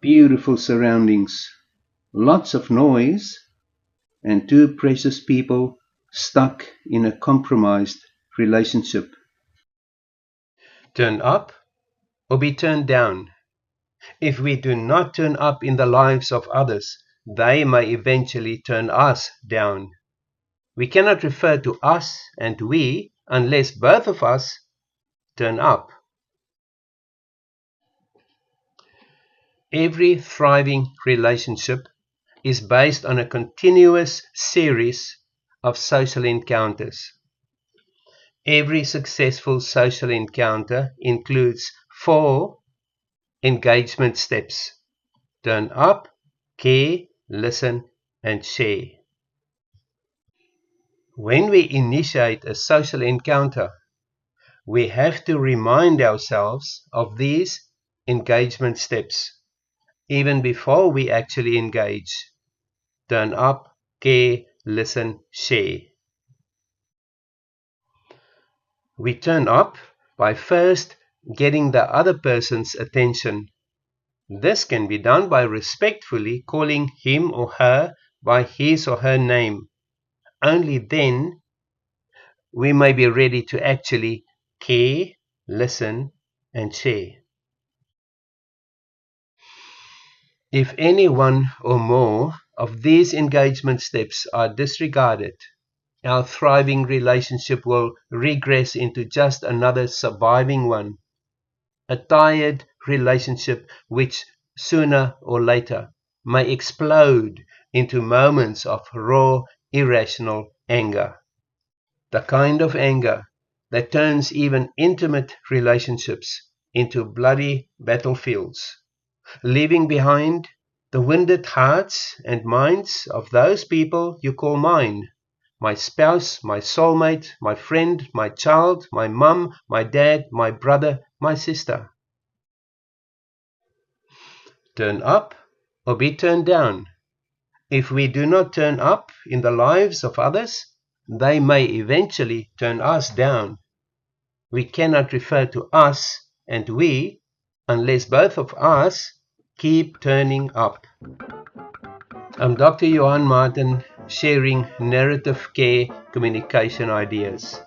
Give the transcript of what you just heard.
beautiful surroundings, lots of noise, and two precious people stuck in a compromised relationship. Turn up or be turned down. If we do not turn up in the lives of others, they may eventually turn us down. We cannot refer to us and we unless both of us turn up. Every thriving relationship is based on a continuous series of social encounters. Every successful social encounter includes 4 engagement steps: turn up, care, listen, and share. When we initiate a social encounter, we have to remind ourselves of these engagement steps even before we actually engage. Turn up, care, listen, share. We turn up by first getting the other person's attention. This can be done by respectfully calling him or her by his or her name. Only then we may be ready to actually care, listen, and share. If any one or more of these engagement steps are disregarded, our thriving relationship will regress into just another surviving one, a tired relationship which sooner or later may explode into moments of raw, irrational anger. The kind of anger that turns even intimate relationships into bloody battlefields, leaving behind the wounded hearts and minds of those people you call mine. My spouse, my soulmate, my friend, my child, my mum, my dad, my brother, my sister. Turn up or be turned down. If we do not turn up in the lives of others, they may eventually turn us down. We cannot refer to us and we unless both of us keep turning up. I'm Dr. Johan Martin, sharing narrative care communication ideas.